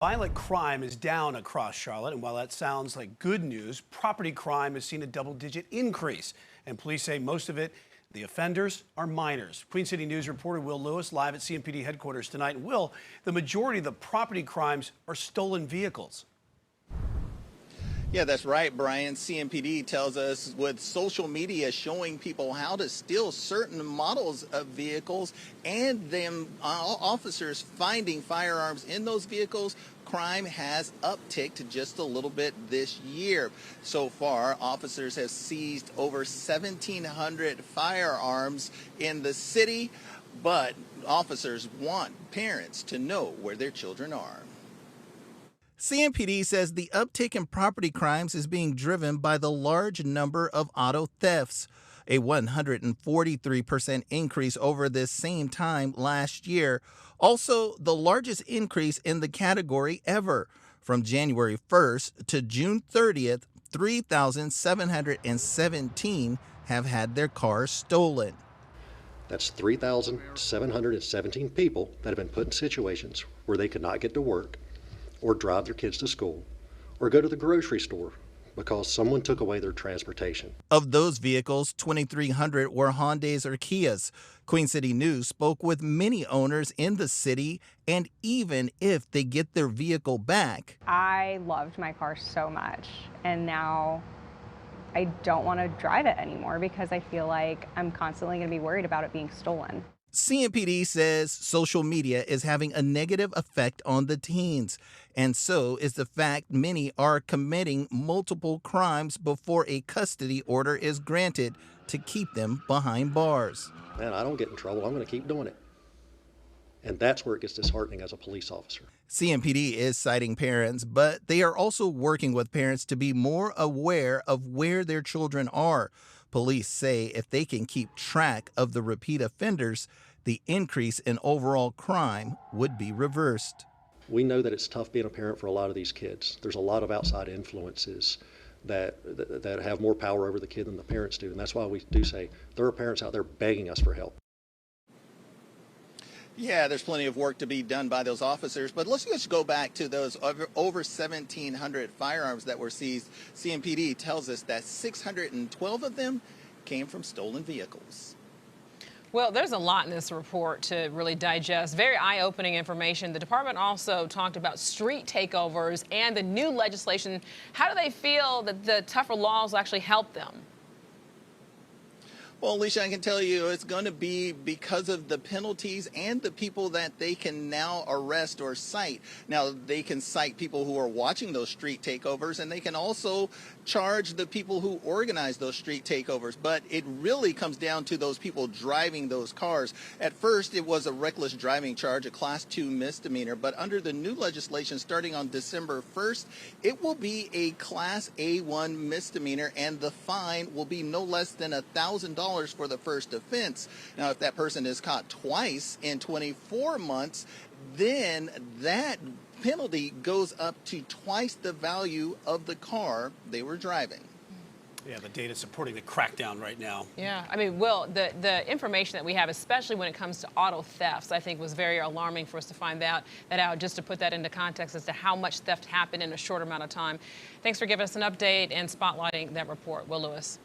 Violent crime is down across Charlotte, and while that sounds like good news, property crime has seen a double-digit increase. And police say most of it, the offenders, are minors. Queen City News reporter Will Lewis live at CMPD headquarters tonight. And Will, the majority of the property crimes are stolen vehicles. Yeah, that's right, Brian. CMPD tells us with social media showing people how to steal certain models of vehicles and them officers finding firearms in those vehicles, crime has upticked just a little bit this year. So far, officers have seized over 1,700 firearms in the city, but officers want parents to know where their children are. CMPD says the uptick in property crimes is being driven by the large number of auto thefts, a 143% increase over this same time last year. Also, the largest increase in the category ever. From January 1st to June 30th, 3,717 have had their cars stolen. That's 3,717 people that have been put in situations where they could not get to work, or drive their kids to school, or go to the grocery store because someone took away their transportation. Of those vehicles, 2,300 were Hondas or Kias. Queen City News spoke with many owners in the city, and even if they get their vehicle back, I loved my car so much, and now I don't want to drive it anymore because I feel like I'm constantly going to be worried about it being stolen. CMPD says social media is having a negative effect on the teens, and so is the fact many are committing multiple crimes before a custody order is granted to keep them behind bars. Man, I don't get in trouble. I'm going to keep doing it. And that's where it gets disheartening as a police officer. CMPD is citing parents, but they are also working with parents to be more aware of where their children are. Police say if they can keep track of the repeat offenders, the increase in overall crime would be reversed. We know that it's tough being a parent for a lot of these kids. There's a lot of outside influences that have more power over the kid than the parents do. And that's why we do say there are parents out there begging us for help. Yeah, there's plenty of work to be done by those officers, but let's just go back to those over 1,700 firearms that were seized. CMPD tells us that 612 of them came from stolen vehicles. Well, there's a lot in this report to really digest. Very eye-opening information. The department also talked about street takeovers and the new legislation. How do they feel that the tougher laws will actually help them? Well, Alicia, I can tell you it's going to be because of the penalties and the people that they can now arrest or cite. Now, they can cite people who are watching those street takeovers, and they can also charge the people who organize those street takeovers. But it really comes down to those people driving those cars. At first, it was a reckless driving charge, a Class 2 misdemeanor. But under the new legislation starting on December 1st, it will be a Class A1 misdemeanor, and the fine will be no less than $1,000 for the first offense. Now, if that person is caught twice in 24 months, then that penalty goes up to twice the value of the car they were driving. Yeah, the data supporting the crackdown right now. Yeah, I mean, Will, the information that we have, especially when it comes to auto thefts, I think was very alarming for us to find that out, just to put that into context as to how much theft happened in a short amount of time. Thanks for giving us an update and spotlighting that report. Will Lewis.